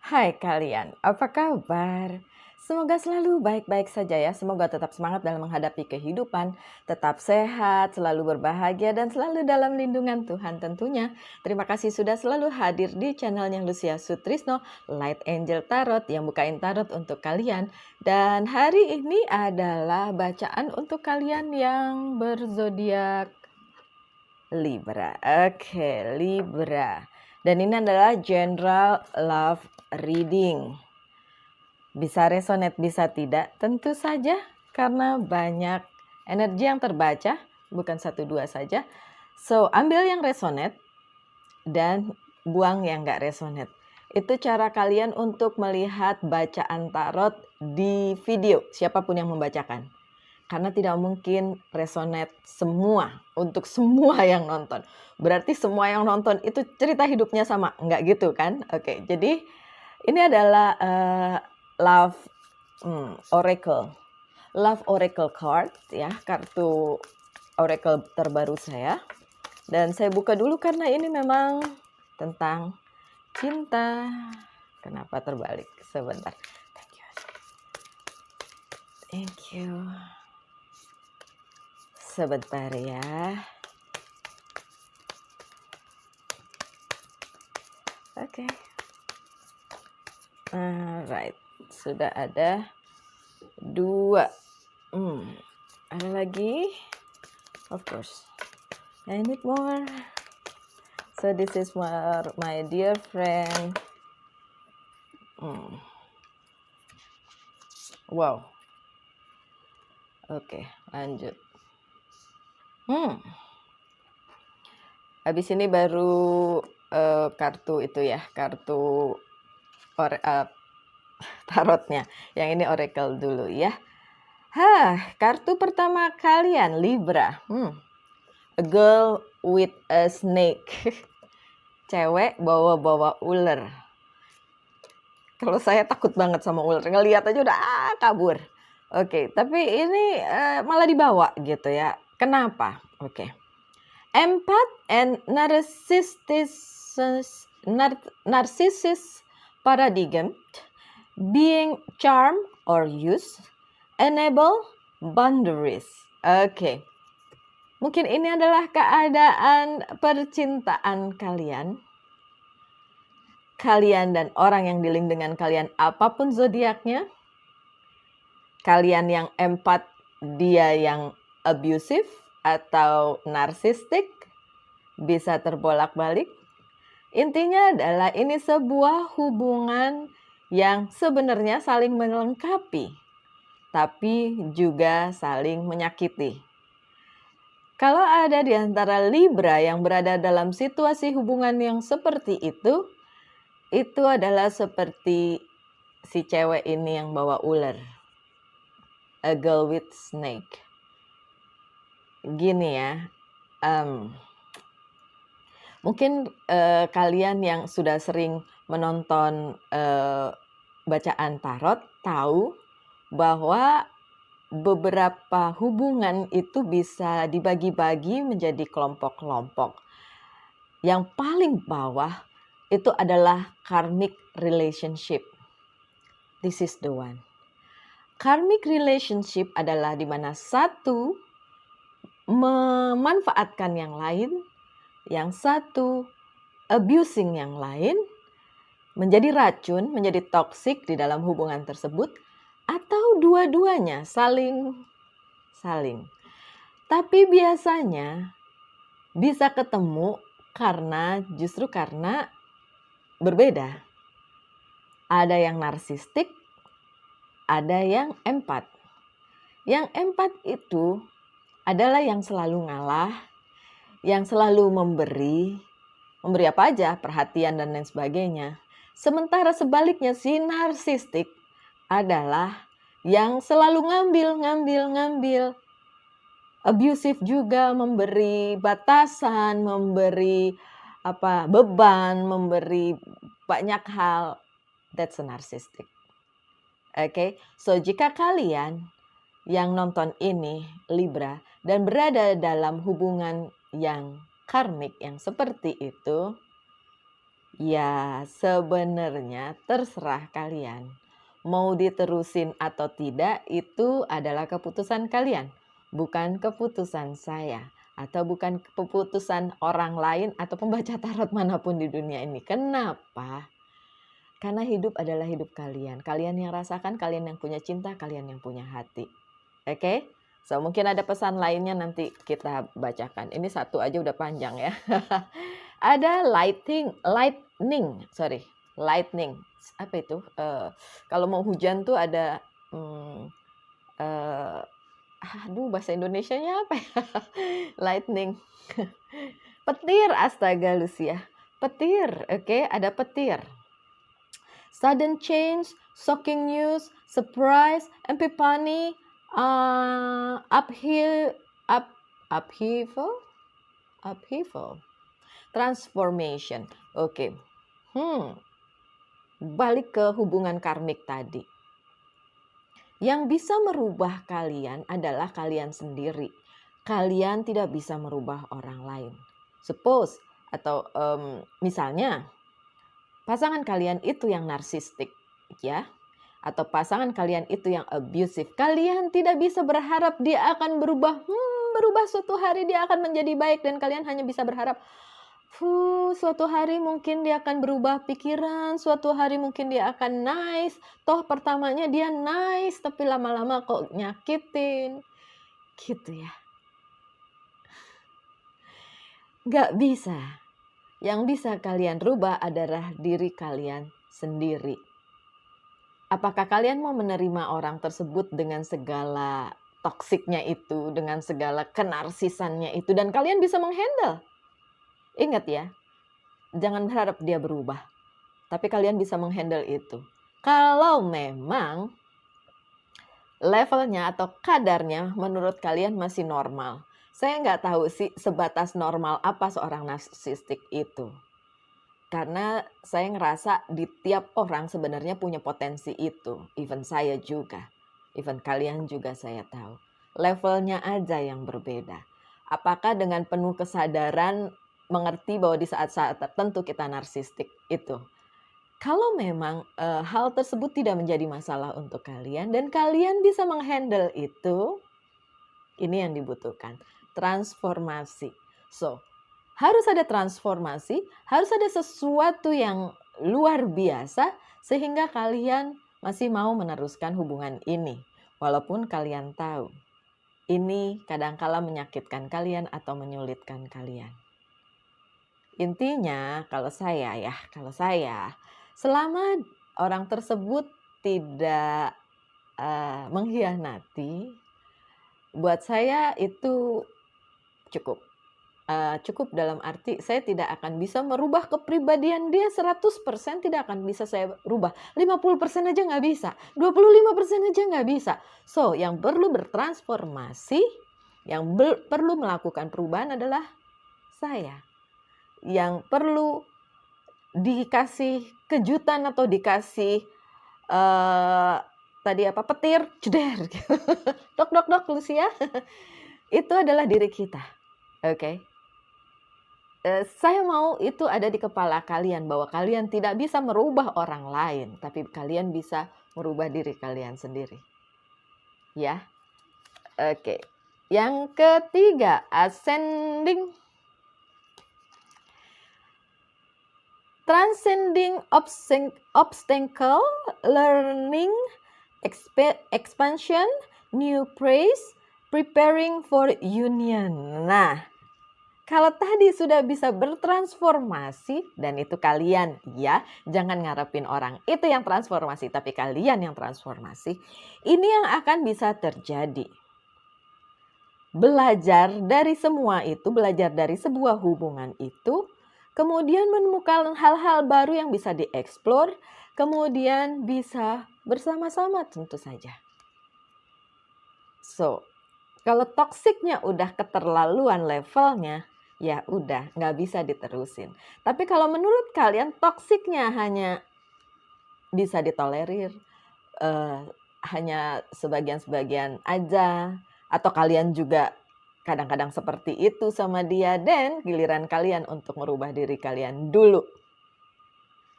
Hai kalian, apa kabar? Semoga selalu baik-baik saja ya. Semoga tetap semangat dalam menghadapi kehidupan, tetap sehat, selalu berbahagia, dan selalu dalam lindungan Tuhan tentunya. Terima kasih sudah selalu hadir di channelnya Lucia Sutrisno, Light Angel Tarot yang bukain tarot untuk kalian. Dan hari ini adalah bacaan untuk kalian yang berzodiak Libra. Oke, Libra. Dan ini adalah General Love Reading. Bisa resonate, bisa tidak. Tentu saja karena banyak energi yang terbaca, bukan satu dua saja. So, ambil yang resonate dan buang yang gak resonate. Itu cara kalian untuk melihat bacaan tarot di video, siapapun yang membacakan. Karena tidak mungkin resonate semua untuk semua yang nonton. Berarti semua yang nonton itu cerita hidupnya sama, enggak gitu kan? Oke, jadi ini adalah Love Oracle. Love Oracle card ya, kartu Oracle terbaru saya. Dan saya buka dulu karena ini memang tentang cinta. Kenapa terbalik? Sebentar. Thank you. Sebentar ya. Oke. Alright. Sudah ada 2. Ada lagi? Of course. I need more. So this is my dear friend. Wow. Oke, lanjut. Habis ini baru kartu itu ya, kartu tarotnya. Yang ini oracle dulu ya. Kartu pertama kalian Libra. A girl with a snake. Cewek bawa-bawa ular. Kalau saya takut banget sama ular, ngelihat aja udah kabur. Oke, tapi ini malah dibawa gitu ya. Kenapa? Oke. Empath and narcissist paradigm, being charm or use, enable boundaries. Oke. Mungkin ini adalah keadaan percintaan kalian. Kalian dan orang yang dealing dengan kalian apapun zodiaknya. Kalian yang empat, dia yang abusive atau narsistik, bisa terbolak-balik. Intinya adalah ini sebuah hubungan yang sebenarnya saling melengkapi, tapi juga saling menyakiti. Kalau ada di antara Libra yang berada dalam situasi hubungan yang seperti itu adalah seperti si cewek ini yang bawa ular. A girl with snake. Gini ya, mungkin kalian yang sudah sering menonton bacaan tarot tahu bahwa beberapa hubungan itu bisa dibagi-bagi menjadi kelompok-kelompok. Yang paling bawah itu adalah karmic relationship. This is the one. Karmic relationship adalah di mana satu memanfaatkan yang lain, yang satu abusing yang lain, menjadi racun, menjadi toksik di dalam hubungan tersebut, atau dua-duanya saling. Tapi biasanya bisa ketemu justru karena berbeda. Ada yang narsistik, ada yang empat. Yang empat itu adalah yang selalu ngalah, yang selalu memberi apa aja, perhatian dan lain sebagainya. Sementara sebaliknya si narsistik adalah yang selalu ngambil. Abusive juga, memberi batasan, memberi beban, memberi banyak hal. That's a narcissistic. Oke, so jika kalian yang nonton ini Libra dan berada dalam hubungan yang karmik yang seperti itu, Ya, sebenarnya terserah kalian. Mau diterusin atau tidak itu adalah keputusan kalian, bukan keputusan saya atau bukan keputusan orang lain atau pembaca tarot manapun di dunia ini. Kenapa? Karena hidup adalah hidup kalian. Kalian yang rasakan, kalian yang punya cinta, kalian yang punya hati. Oke? So, mungkin ada pesan lainnya nanti kita bacakan. Ini satu aja udah panjang ya. Ada lightning. Apa itu? Kalau mau hujan tuh ada, bahasa Indonesianya apa ya? Lightning. Petir, astaga Lucia. Petir, oke, ada petir. Sudden change, shocking news, surprise, epiphany, upheaval, transformation. Oke. Balik ke hubungan karmik tadi. Yang bisa merubah kalian adalah kalian sendiri. Kalian tidak bisa merubah orang lain. Suppose atau misalnya pasangan kalian itu yang narsistik, ya, atau pasangan kalian itu yang abusive. Kalian tidak bisa berharap dia akan berubah. Suatu hari dia akan menjadi baik dan kalian hanya bisa berharap, suatu hari mungkin dia akan berubah pikiran, suatu hari mungkin dia akan nice. Toh pertamanya dia nice, tapi lama-lama kok nyakitin. Gitu ya. Gak bisa. Yang bisa kalian rubah adalah diri kalian sendiri. Apakah kalian mau menerima orang tersebut dengan segala toksiknya itu, dengan segala kenarsisannya itu, dan kalian bisa menghandle? Ingat ya, jangan berharap dia berubah, tapi kalian bisa menghandle itu. Kalau memang levelnya atau kadarnya menurut kalian masih normal. Saya nggak tahu sih sebatas normal apa seorang narsistik itu. Karena saya ngerasa di tiap orang sebenarnya punya potensi itu. Even saya juga. Even kalian juga saya tahu. Levelnya aja yang berbeda. Apakah dengan penuh kesadaran mengerti bahwa di saat-saat tertentu kita narsistik itu? Kalau memang hal tersebut tidak menjadi masalah untuk kalian dan kalian bisa menghandle itu, ini yang dibutuhkan. Transformasi. So, harus ada transformasi, harus ada sesuatu yang luar biasa sehingga kalian masih mau meneruskan hubungan ini. Walaupun kalian tahu ini kadangkala menyakitkan kalian atau menyulitkan kalian. Intinya kalau saya, selama orang tersebut tidak mengkhianati, buat saya itu cukup. Cukup dalam arti saya tidak akan bisa merubah kepribadian dia 100% tidak akan bisa saya rubah. 50% aja nggak bisa. 25% aja nggak bisa. So, yang perlu bertransformasi, yang perlu melakukan perubahan adalah saya. Yang perlu dikasih kejutan atau dikasih petir, jeder. Dok Lucia. Itu adalah diri kita. Oke. Saya mau itu ada di kepala kalian bahwa kalian tidak bisa merubah orang lain, tapi kalian bisa merubah diri kalian sendiri. Ya. Oke. Yang ketiga, ascending. Transcending obstacle, learning, expansion, new praise, preparing for union. Nah, kalau tadi sudah bisa bertransformasi, dan itu kalian ya, jangan ngarepin orang itu yang transformasi, tapi kalian yang transformasi, ini yang akan bisa terjadi. Belajar dari semua itu, belajar dari sebuah hubungan itu, kemudian menemukan hal-hal baru yang bisa dieksplor, kemudian bisa bersama-sama tentu saja. So, kalau toksiknya udah keterlaluan levelnya, ya udah nggak bisa diterusin. Tapi kalau menurut kalian toksiknya hanya bisa ditolerir, hanya sebagian-sebagian aja, atau kalian juga kadang-kadang seperti itu sama dia, dan giliran kalian untuk merubah diri kalian dulu.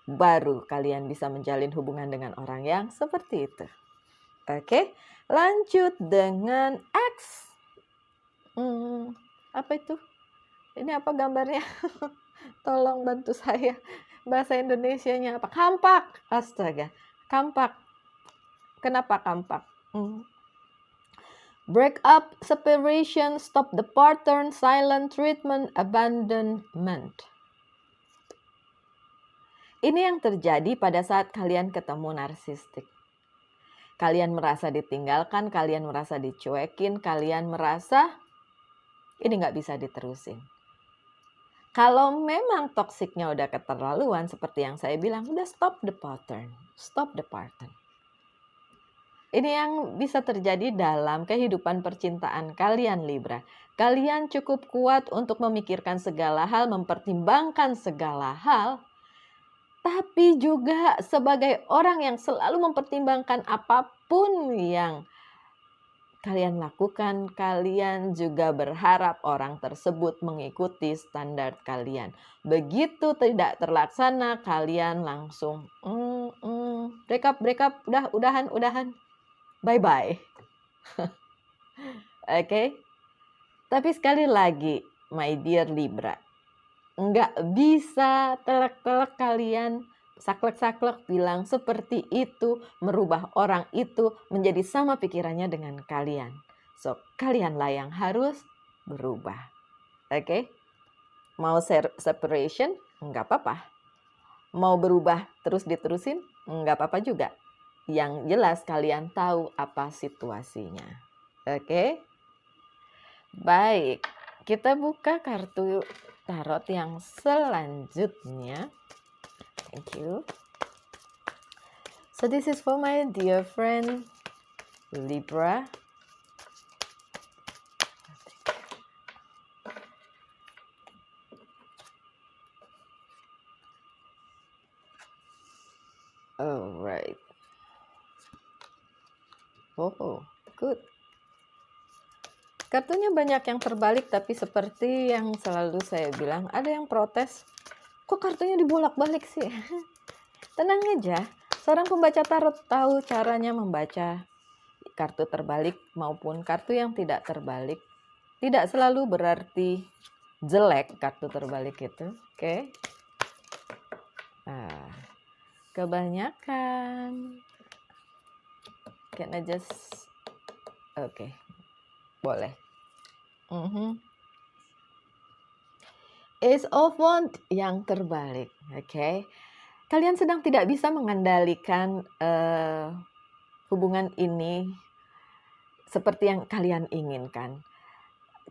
baru kalian bisa menjalin hubungan dengan orang yang seperti itu. Oke, lanjut dengan X. Apa itu? Ini apa gambarnya? Tolong bantu saya. Bahasa Indonesianya apa? Kampak. Astaga, kampak. Kenapa kampak? Break up, separation, stop the pattern, silent treatment, abandonment. Ini yang terjadi pada saat kalian ketemu narsistik. Kalian merasa ditinggalkan, kalian merasa dicuekin, kalian merasa ini nggak bisa diterusin. Kalau memang toksiknya udah keterlaluan, seperti yang saya bilang, udah stop the pattern. Stop the pattern. Ini yang bisa terjadi dalam kehidupan percintaan kalian, Libra. Kalian cukup kuat untuk memikirkan segala hal, mempertimbangkan segala hal, tapi juga sebagai orang yang selalu mempertimbangkan apapun yang kalian lakukan, kalian juga berharap orang tersebut mengikuti standar kalian. Begitu tidak terlaksana, kalian langsung break up, udahan, bye-bye. Oke? Tapi sekali lagi, my dear Libra, nggak bisa telek-telek kalian saklek-saklek bilang seperti itu, merubah orang itu menjadi sama pikirannya dengan kalian. So, kalianlah yang harus berubah. Oke? Mau separation? Nggak apa-apa. Mau berubah terus diterusin? Nggak apa-apa juga. Yang jelas kalian tahu apa situasinya. Oke? Baik, kita buka kartu tarot yang selanjutnya. Thank you. So this is for my dear friend Libra. Alright. Oh, good. Kartunya banyak yang terbalik, tapi seperti yang selalu saya bilang, ada yang protes. Kok kartunya dibolak-balik sih? Tenang aja, seorang pembaca tarot tahu caranya membaca kartu terbalik maupun kartu yang tidak terbalik. Tidak selalu berarti jelek kartu terbalik itu. Oke. Nah, kebanyakan. Can I just... Oke. Boleh. Ace of Wands yang terbalik. Oke. Kalian sedang tidak bisa mengendalikan hubungan ini seperti yang kalian inginkan.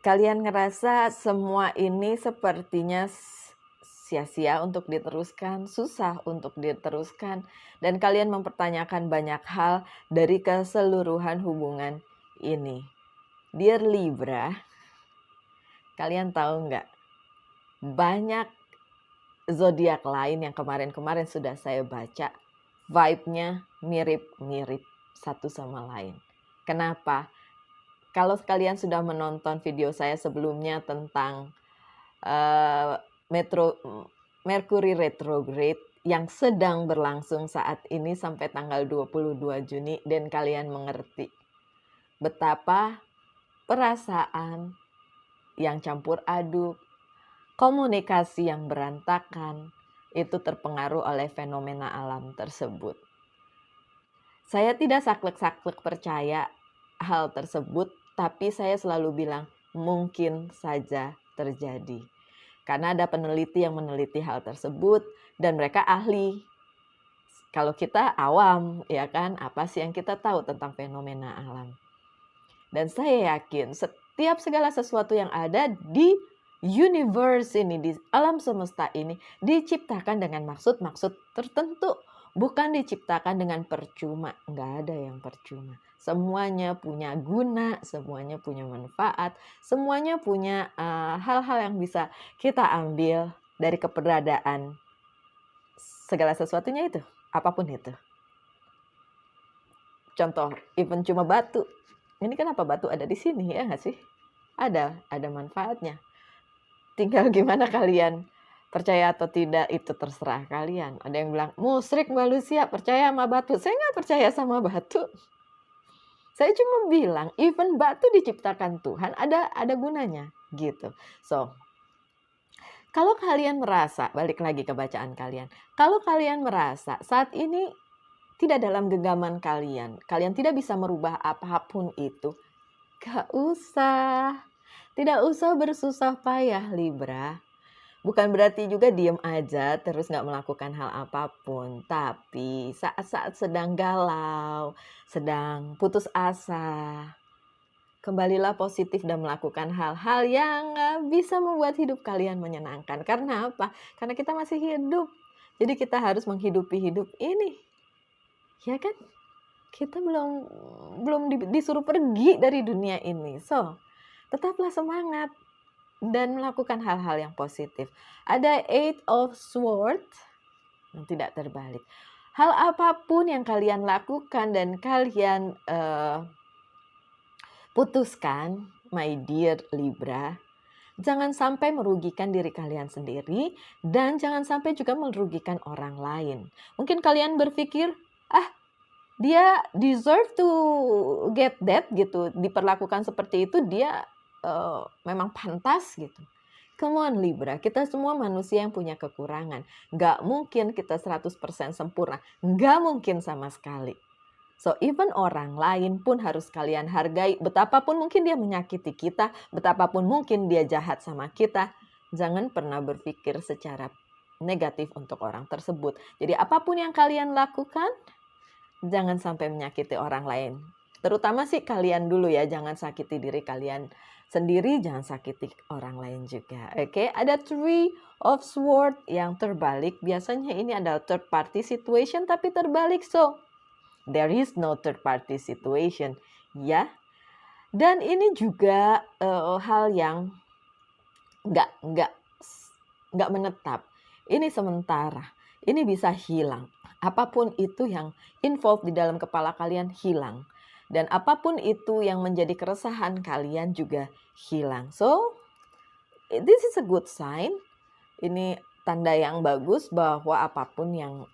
Kalian ngerasa semua ini sepertinya sia-sia untuk diteruskan, susah untuk diteruskan, dan kalian mempertanyakan banyak hal dari keseluruhan hubungan ini. Dear Libra, kalian tahu nggak? Banyak zodiak lain yang kemarin-kemarin sudah saya baca, vibe-nya mirip-mirip satu sama lain. Kenapa? Kalau kalian sudah menonton video saya sebelumnya tentang Mercury retrograde yang sedang berlangsung saat ini sampai tanggal 22 Juni, dan kalian mengerti betapa perasaan yang campur aduk, komunikasi yang berantakan, itu terpengaruh oleh fenomena alam tersebut. Saya tidak saklek-saklek percaya hal tersebut, tapi saya selalu bilang mungkin saja terjadi. Karena ada peneliti yang meneliti hal tersebut dan mereka ahli. Kalau kita awam, ya kan, apa sih yang kita tahu tentang fenomena alam? Dan saya yakin setiap segala sesuatu yang ada di universe ini, di alam semesta ini, diciptakan dengan maksud-maksud tertentu. Bukan diciptakan dengan percuma, nggak ada yang percuma. Semuanya punya guna, semuanya punya manfaat, semuanya punya hal-hal yang bisa kita ambil dari keberadaan segala sesuatunya itu, apapun itu. Contoh, even cuma batu. Ini kenapa batu ada di sini, ya nggak sih? Ada manfaatnya. Tinggal gimana kalian Percaya atau tidak itu terserah kalian. Ada yang bilang, musyrik Mbak Lucia, percaya sama batu. Saya nggak percaya sama batu. Saya cuma bilang, even batu diciptakan Tuhan, ada gunanya gitu. So, kalau kalian merasa, balik lagi ke bacaan kalian, kalau kalian merasa saat ini tidak dalam genggaman kalian tidak bisa merubah apapun itu, gak usah. Tidak usah bersusah payah Libra. Bukan berarti juga diem aja terus gak melakukan hal apapun. Tapi saat-saat sedang galau, sedang putus asa, kembalilah positif dan melakukan hal-hal yang bisa membuat hidup kalian menyenangkan. Karena apa? Karena kita masih hidup. Jadi kita harus menghidupi hidup ini. Ya kan? Kita belum disuruh pergi dari dunia ini. So, tetaplah semangat dan melakukan hal-hal yang positif. Ada Eight of Swords yang tidak terbalik. Hal apapun yang kalian lakukan dan kalian putuskan, my dear Libra, jangan sampai merugikan diri kalian sendiri dan jangan sampai juga merugikan orang lain. Mungkin kalian berpikir, dia deserve to get that gitu, diperlakukan seperti itu, dia memang pantas gitu. Come on Libra, kita semua manusia yang punya kekurangan. Gak mungkin kita 100% sempurna. Gak mungkin sama sekali. So even orang lain pun harus kalian hargai. Betapapun mungkin dia menyakiti kita, betapapun mungkin dia jahat sama kita, jangan pernah berpikir secara negatif untuk orang tersebut. Jadi apapun yang kalian lakukan, jangan sampai menyakiti orang lain. Terutama sih kalian dulu ya, jangan sakiti diri kalian sendiri, jangan sakiti orang lain juga. Oke, ada Three of Swords yang terbalik. Biasanya ini adalah third party situation tapi terbalik. So, there is no third party situation. Ya. Dan ini juga hal yang nggak menetap. Ini sementara. Ini bisa hilang. Apapun itu yang involved di dalam kepala kalian hilang. Dan apapun itu yang menjadi keresahan kalian juga hilang. So, this is a good sign. Ini tanda yang bagus bahwa apapun yang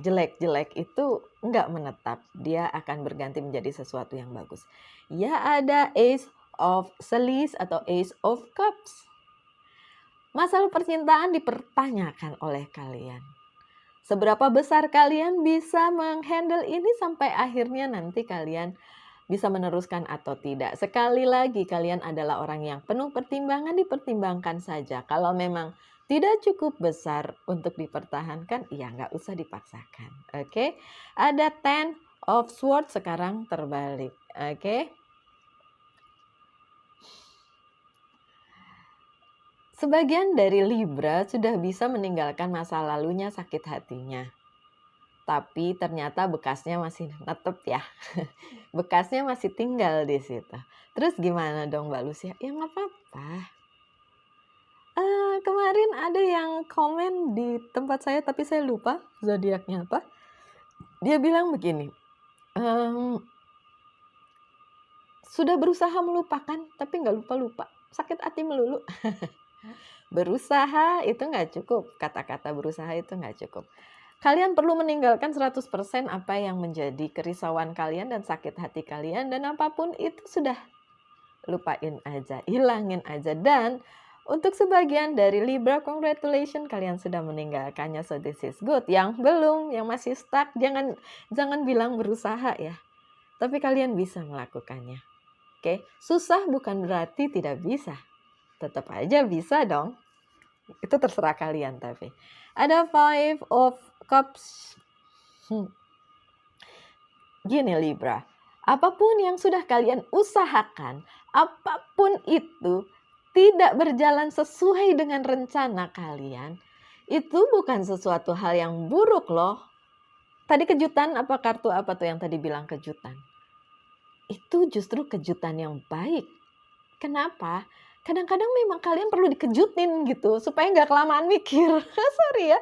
jelek-jelek itu enggak menetap. Dia akan berganti menjadi sesuatu yang bagus. Ya, ada Ace of Swords atau Ace of Cups. Masalah percintaan dipertanyakan oleh kalian. Seberapa besar kalian bisa menghandle ini sampai akhirnya nanti kalian bisa meneruskan atau tidak. Sekali lagi kalian adalah orang yang penuh pertimbangan, dipertimbangkan saja. Kalau memang tidak cukup besar untuk dipertahankan, ya nggak usah dipaksakan. Oke? Ada Ten of Swords sekarang terbalik. Oke? Sebagian dari Libra sudah bisa meninggalkan masa lalunya, sakit hatinya. Tapi ternyata bekasnya masih netep ya. Bekasnya masih tinggal di situ. Terus gimana dong Mbak Lucia? Ya nggak apa-apa. Kemarin ada yang komen di tempat saya, tapi saya lupa zodiaknya apa. Dia bilang begini, sudah berusaha melupakan, tapi nggak lupa-lupa. Sakit hati melulu. Berusaha itu nggak cukup. Kata-kata berusaha itu nggak cukup. Kalian perlu meninggalkan 100% apa yang menjadi kerisauan kalian dan sakit hati kalian. Dan apapun itu sudah lupain aja, hilangin aja. Dan untuk sebagian dari Libra, congratulations, kalian sudah meninggalkannya. So this is good. Yang belum, yang masih stuck, jangan bilang berusaha ya. Tapi kalian bisa melakukannya. Oke, susah bukan berarti tidak bisa. Tetap aja bisa dong. Itu terserah kalian tapi. Ada Five of Cups. Gini Libra, apapun yang sudah kalian usahakan, apapun itu tidak berjalan sesuai dengan rencana kalian, itu bukan sesuatu hal yang buruk loh. Tadi kejutan apa kartu apa tuh yang tadi bilang kejutan? Itu justru kejutan yang baik. Kenapa? Kadang-kadang memang kalian perlu dikejutin gitu supaya nggak kelamaan mikir. Sorry ya,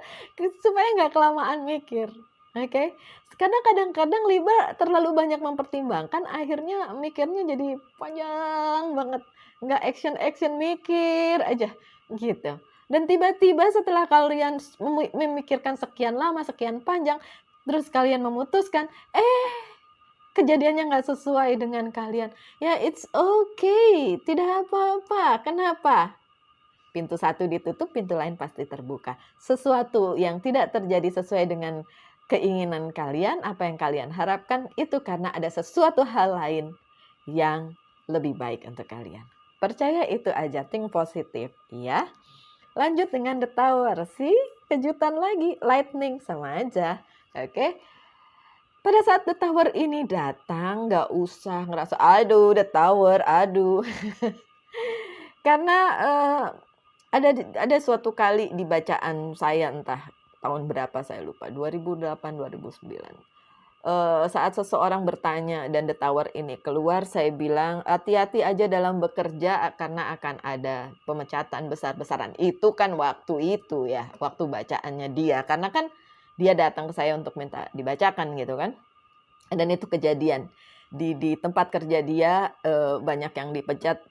supaya nggak kelamaan mikir. Oke, karena kadang-kadang Libra terlalu banyak mempertimbangkan, akhirnya mikirnya jadi panjang banget, nggak action mikir aja gitu. Dan tiba-tiba setelah kalian memikirkan sekian lama, sekian panjang, terus kalian memutuskan, kejadiannya nggak sesuai dengan kalian. Ya, it's okay, tidak apa-apa. Kenapa? Pintu satu ditutup, pintu lain pasti terbuka. Sesuatu yang tidak terjadi sesuai dengan keinginan kalian, apa yang kalian harapkan, itu karena ada sesuatu hal lain yang lebih baik untuk kalian. Percaya itu aja, think positif, ya. Lanjut dengan The Tower, sih kejutan lagi, lightning sama aja, oke. Pada saat The Tower ini datang, nggak usah ngerasa, aduh The Tower, aduh. Karena ada suatu kali di bacaan saya, entah tahun berapa saya lupa, 2008, 2009. Saat seseorang bertanya dan The Tower ini keluar, saya bilang, hati-hati aja dalam bekerja karena akan ada pemecatan besar-besaran. Itu kan waktu itu ya, waktu bacaannya dia. Karena kan dia datang ke saya untuk minta dibacakan gitu kan. Dan itu kejadian. Di tempat kerja dia banyak yang dipecat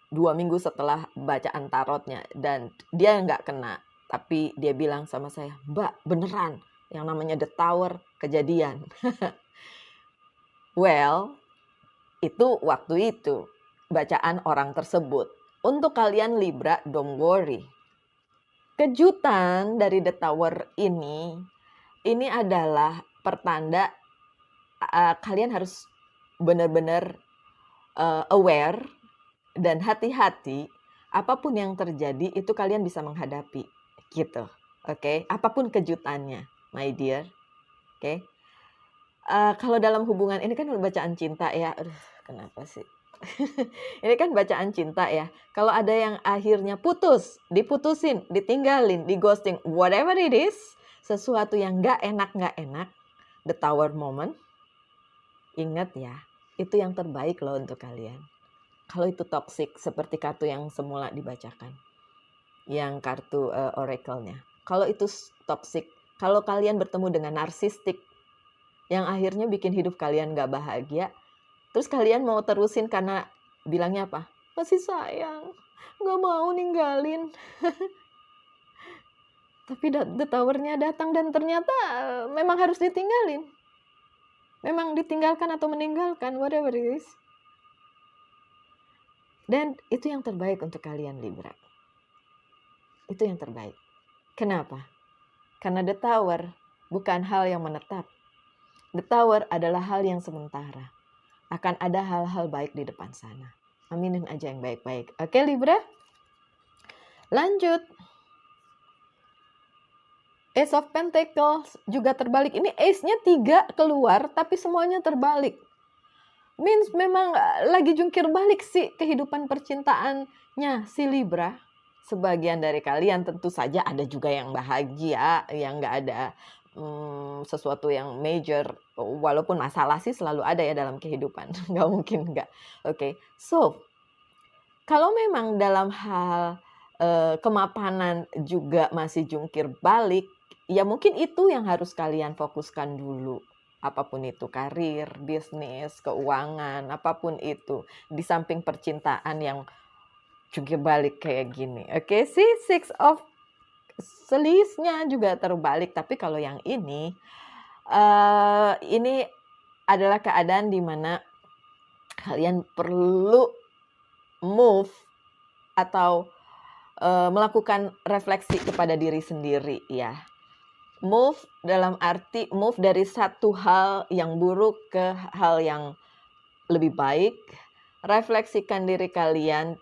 2 minggu setelah bacaan tarotnya. Dan dia nggak kena. Tapi dia bilang sama saya, Mbak beneran yang namanya The Tower kejadian. Well, itu waktu itu bacaan orang tersebut. Untuk kalian Libra, don't worry. Kejutan dari The Tower ini adalah pertanda kalian harus benar-benar aware dan hati-hati. Apapun yang terjadi itu kalian bisa menghadapi gitu. Oke, apapun kejutannya, my dear. Oke. Kalau dalam hubungan ini kan bacaan cinta ya. Aduh, kenapa sih? Ini kan bacaan cinta ya. Kalau ada yang akhirnya putus, diputusin, ditinggalin, di-ghosting, whatever it is, sesuatu yang nggak enak, The Tower moment, ingat ya, itu yang terbaik loh untuk kalian. Kalau itu toxic, seperti kartu yang semula dibacakan, yang kartu oracle-nya. Kalau itu toxic, kalau kalian bertemu dengan narsistik, yang akhirnya bikin hidup kalian gak bahagia, terus kalian mau terusin karena bilangnya apa? Masih sayang, gak mau ninggalin. Tapi The Tower-nya datang dan ternyata memang harus ditinggalin. Memang ditinggalkan atau meninggalkan, whatever it is. Dan itu yang terbaik untuk kalian Libra. Itu yang terbaik. Kenapa? Karena The Tower bukan hal yang menetap. The Tower adalah hal yang sementara. Akan ada hal-hal baik di depan sana. Aminin aja yang baik-baik. Oke Libra? Lanjut. Ace of Pentacles juga terbalik. Ini ace-nya 3 keluar tapi semuanya terbalik. Means memang lagi jungkir balik sih kehidupan percintaannya si Libra. Sebagian dari kalian tentu saja ada juga yang bahagia, yang nggak ada sesuatu yang major. Walaupun masalah sih selalu ada ya dalam kehidupan, nggak mungkin nggak. Oke. So, kalau memang dalam hal kemapanan juga masih jungkir balik, ya mungkin itu yang harus kalian fokuskan dulu. Apapun itu, karir, bisnis, keuangan, apapun itu. Di samping percintaan yang jungkir balik kayak gini. Oke, sih Six of Slice-nya juga terbalik. Tapi kalau yang ini adalah keadaan di mana kalian perlu move atau melakukan refleksi kepada diri sendiri ya. Move dalam arti move dari satu hal yang buruk ke hal yang lebih baik. Refleksikan diri kalian,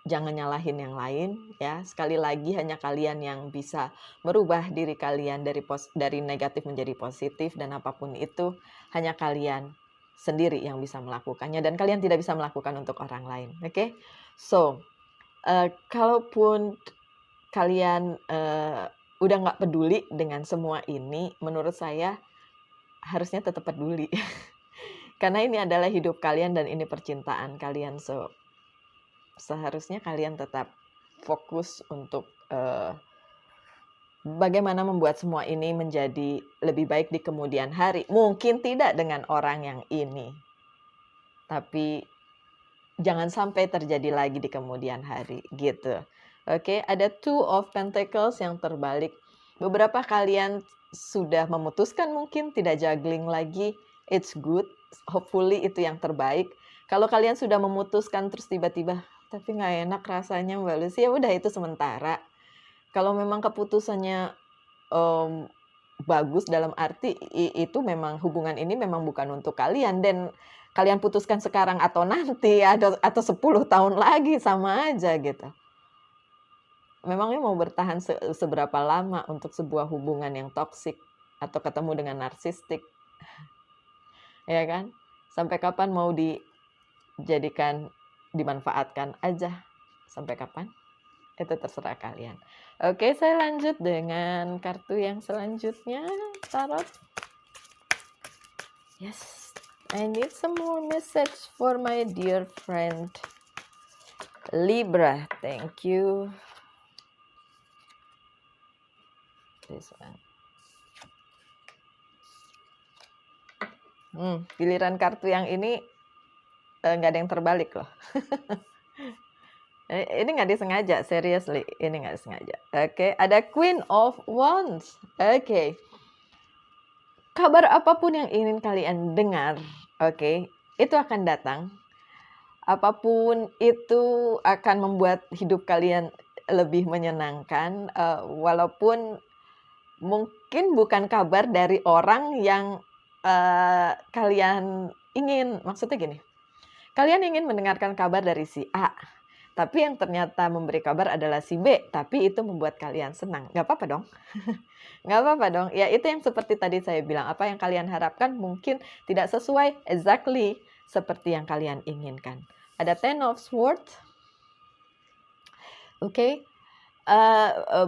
jangan nyalahin yang lain ya. Sekali lagi hanya kalian yang bisa merubah diri kalian dari negatif menjadi positif, dan apapun itu hanya kalian sendiri yang bisa melakukannya, dan kalian tidak bisa melakukan untuk orang lain. Oke? So, kalaupun kalian udah nggak peduli dengan semua ini, menurut saya harusnya tetap peduli. Karena ini adalah hidup kalian dan ini percintaan kalian. So, seharusnya kalian tetap fokus untuk bagaimana membuat semua ini menjadi lebih baik di kemudian hari. Mungkin tidak dengan orang yang ini, tapi jangan sampai terjadi lagi di kemudian hari gitu. Oke, ada Two of Pentacles yang terbalik. Beberapa kalian sudah memutuskan mungkin tidak juggling lagi. It's good. Hopefully itu yang terbaik. Kalau kalian sudah memutuskan terus tiba-tiba, tapi nggak enak rasanya Mbak Lucy, ya udah itu sementara. Kalau memang keputusannya bagus dalam arti itu memang hubungan ini memang bukan untuk kalian dan kalian putuskan sekarang atau nanti atau 10 tahun lagi sama aja gitu. Memangnya mau bertahan seberapa lama untuk sebuah hubungan yang toksik atau ketemu dengan narsistik? Ya kan? Sampai kapan mau dijadikan dimanfaatkan aja? Sampai kapan? Itu terserah kalian. Oke, saya lanjut dengan kartu yang selanjutnya, tarot. Yes, I need some more message for my dear friend Libra. Thank you. This one. Giliran kartu yang ini nggak ada yang terbalik loh. Ini nggak disengaja, seriously, ini nggak disengaja. Oke, ada Queen of Wands. Oke. Kabar apapun yang ingin kalian dengar, oke, itu akan datang. Apapun itu akan membuat hidup kalian lebih menyenangkan, walaupun mungkin bukan kabar dari orang yang kalian ingin. Maksudnya gini, kalian ingin mendengarkan kabar dari si A, tapi yang ternyata memberi kabar adalah si B, tapi itu membuat kalian senang. Nggak apa-apa dong. Nggak apa-apa dong. Ya itu yang seperti tadi saya bilang, apa yang kalian harapkan mungkin tidak sesuai exactly seperti yang kalian inginkan. Ada Ten of Swords. Oke.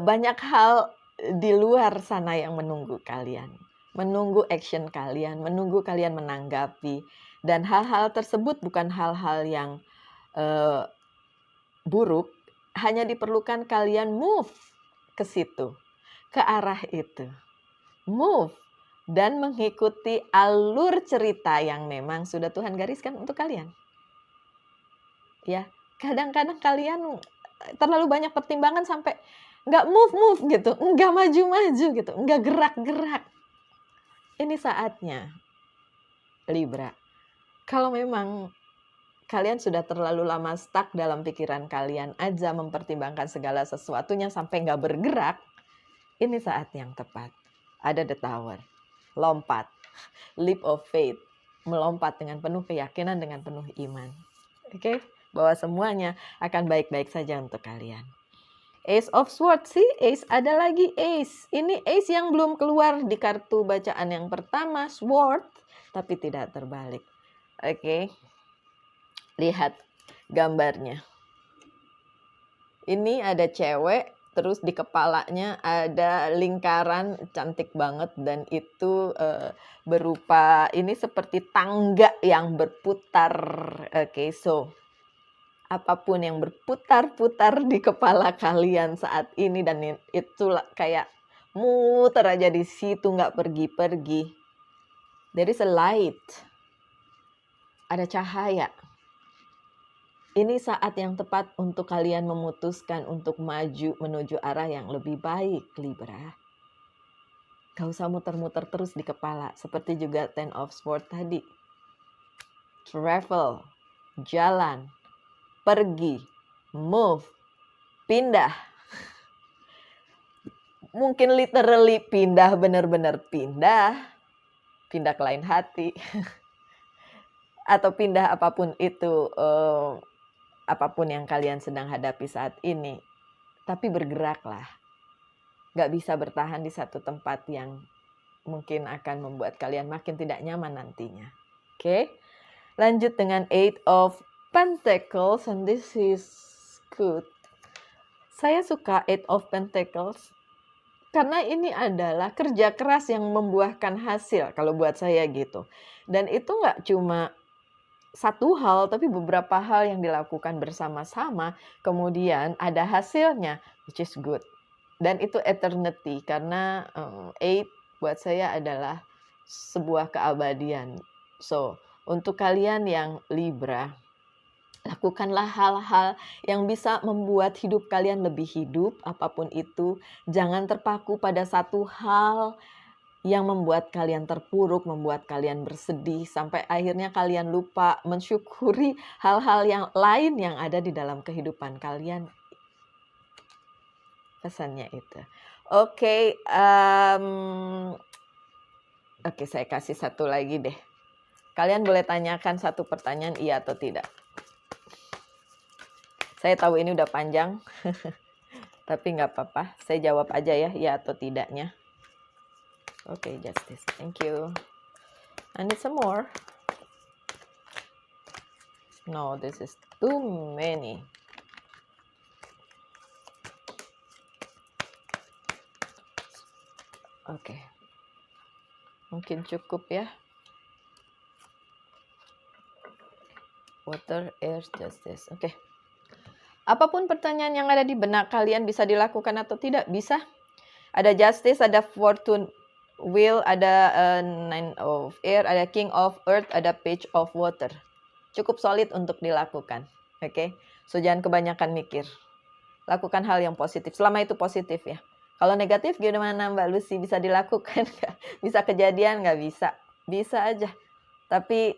Banyak hal di luar sana yang menunggu kalian. Menunggu action kalian, menunggu kalian menanggapi. Dan hal-hal tersebut bukan hal-hal yang buruk, hanya diperlukan kalian move ke situ, ke arah itu. Move dan mengikuti alur cerita yang memang sudah Tuhan gariskan untuk kalian. Ya, kadang-kadang kalian terlalu banyak pertimbangan sampai nggak move gitu, nggak maju-maju gitu, nggak gerak-gerak. Ini saatnya, Libra. Kalau memang kalian sudah terlalu lama stuck dalam pikiran kalian aja mempertimbangkan segala sesuatunya sampai nggak bergerak, ini saat yang tepat. Ada the tower, lompat, leap of faith, melompat dengan penuh keyakinan, dengan penuh iman. Oke, bahwa semuanya akan baik-baik saja untuk kalian. Ace of Swords sih, Ace ada lagi Ace. Ini Ace yang belum keluar di kartu bacaan yang pertama, Sword, tapi tidak terbalik. Oke. Lihat gambarnya. Ini ada cewek, terus di kepalanya ada lingkaran cantik banget dan itu berupa ini seperti tangga yang berputar. Oke, so apapun yang berputar-putar di kepala kalian saat ini dan itu kayak muter aja di situ nggak pergi-pergi. There is a light. Ada cahaya. Ini saat yang tepat untuk kalian memutuskan untuk maju menuju arah yang lebih baik, Libra. Gak usah muter-muter terus di kepala, seperti juga Ten of Swords tadi. Travel, jalan, pergi, move, pindah. Mungkin literally pindah, benar-benar pindah ke lain hati. Atau pindah apapun itu, apapun yang kalian sedang hadapi saat ini. Tapi bergeraklah. Gak bisa bertahan di satu tempat yang mungkin akan membuat kalian makin tidak nyaman nantinya. Oke. Lanjut dengan Eight of Pentacles, and this is good. Saya suka Eight of Pentacles karena ini adalah kerja keras yang membuahkan hasil kalau buat saya gitu. Dan itu nggak cuma satu hal, tapi beberapa hal yang dilakukan bersama-sama, kemudian ada hasilnya, which is good. Dan itu eternity, karena eight buat saya adalah sebuah keabadian. So, untuk kalian yang Libra, Lakukanlah hal-hal yang bisa membuat hidup kalian lebih hidup, apapun itu. Jangan terpaku pada satu hal yang membuat kalian terpuruk, membuat kalian bersedih, sampai akhirnya kalian lupa mensyukuri hal-hal yang lain yang ada di dalam kehidupan kalian. Pesannya itu. Oke, oke, saya kasih satu lagi deh. Kalian boleh tanyakan satu pertanyaan, iya atau tidak. Saya tahu ini udah panjang, tapi nggak apa-apa. Saya jawab aja ya, iya atau tidaknya. Oke, Justice. Thank you. I need some more. No, this is too many. Oke. Mungkin cukup ya. Water, air, justice. Oke. Apapun pertanyaan yang ada di benak kalian bisa dilakukan atau tidak? Bisa. Ada justice, ada fortune wheel, ada nine of air, ada king of earth, ada page of water. Cukup solid untuk dilakukan. Oke. So jangan kebanyakan mikir. Lakukan hal yang positif. Selama itu positif ya. Kalau negatif gimana Mbak Lucy? Bisa dilakukan nggak? Bisa kejadian nggak? Bisa. Bisa aja. Tapi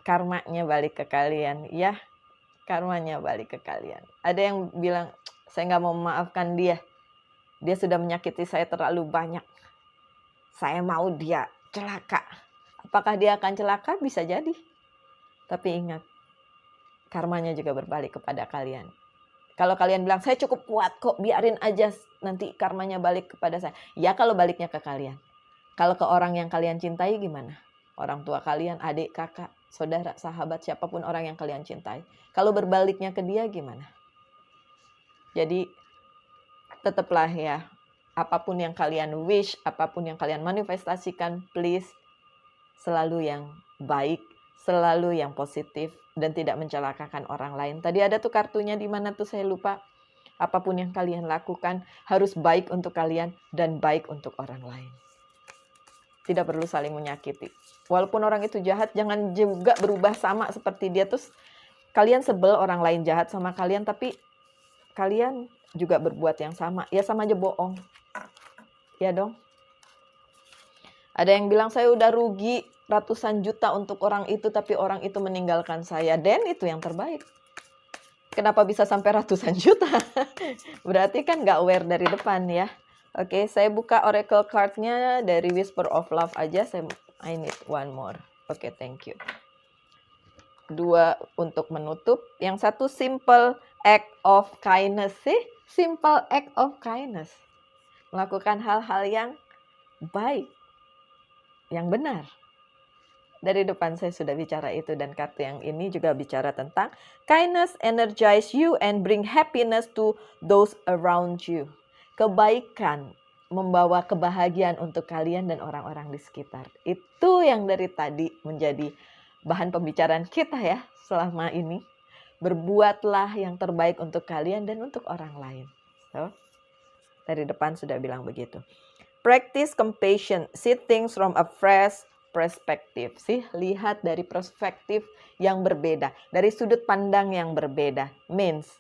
karmanya balik ke kalian ya. Karmanya balik ke kalian. Ada yang bilang, saya nggak mau memaafkan dia. Dia sudah menyakiti saya terlalu banyak. Saya mau dia celaka. Apakah dia akan celaka? Bisa jadi. Tapi ingat, karmanya juga berbalik kepada kalian. Kalau kalian bilang, saya cukup kuat kok, biarin aja nanti karmanya balik kepada saya. Ya kalau baliknya ke kalian. Kalau ke orang yang kalian cintai gimana? Orang tua kalian, adik, kakak, saudara, sahabat, siapapun orang yang kalian cintai. Kalau berbaliknya ke dia gimana? Jadi tetaplah ya, apapun yang kalian wish, apapun yang kalian manifestasikan, please selalu yang baik, selalu yang positif, dan tidak mencelakakan orang lain. Tadi ada tuh kartunya di mana tuh saya lupa. Apapun yang kalian lakukan harus baik untuk kalian dan baik untuk orang lain. Tidak perlu saling menyakiti. Walaupun orang itu jahat, jangan juga berubah sama seperti dia. Terus kalian sebel orang lain jahat sama kalian, tapi kalian juga berbuat yang sama. Ya sama aja bohong. Ya dong. Ada yang bilang saya udah rugi ratusan juta untuk orang itu, tapi orang itu meninggalkan saya. Dan itu yang terbaik. Kenapa bisa sampai ratusan juta? Berarti kan nggak aware dari depan ya. Oke, saya buka oracle card-nya dari Whisper of Love aja. I need one more. Oke, thank you. 2 untuk menutup. Yang satu simple act of kindness sih. Simple act of kindness. Melakukan hal-hal yang baik. Yang benar. Dari depan saya sudah bicara itu, dan kartu yang ini juga bicara tentang kindness energize you and bring happiness to those around you. Kebaikan membawa kebahagiaan untuk kalian dan orang-orang di sekitar. Itu yang dari tadi menjadi bahan pembicaraan kita ya selama ini. Berbuatlah yang terbaik untuk kalian dan untuk orang lain. So, dari depan sudah bilang begitu. Practice compassion, see things from a fresh perspective. Lihat dari perspektif yang berbeda, dari sudut pandang yang berbeda. Means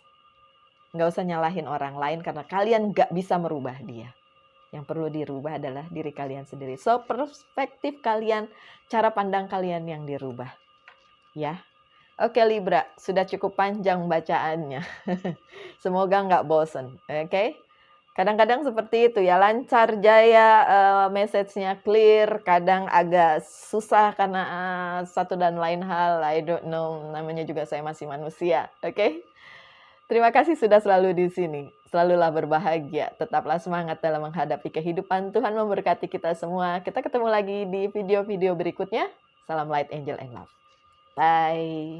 nggak usah nyalahin orang lain karena kalian nggak bisa merubah dia. Yang perlu dirubah adalah diri kalian sendiri. So perspektif kalian, cara pandang kalian yang dirubah. Ya. Oke Libra, sudah cukup panjang bacaannya. Semoga nggak bosen. Oke. Kadang-kadang seperti itu ya, lancar jaya, message-nya clear, kadang agak susah karena satu dan lain hal, I don't know, namanya juga saya masih manusia, oke? Terima kasih sudah selalu di sini, selalulah berbahagia, tetaplah semangat dalam menghadapi kehidupan, Tuhan memberkati kita semua, kita ketemu lagi di video-video berikutnya, salam light, angel, and love, bye!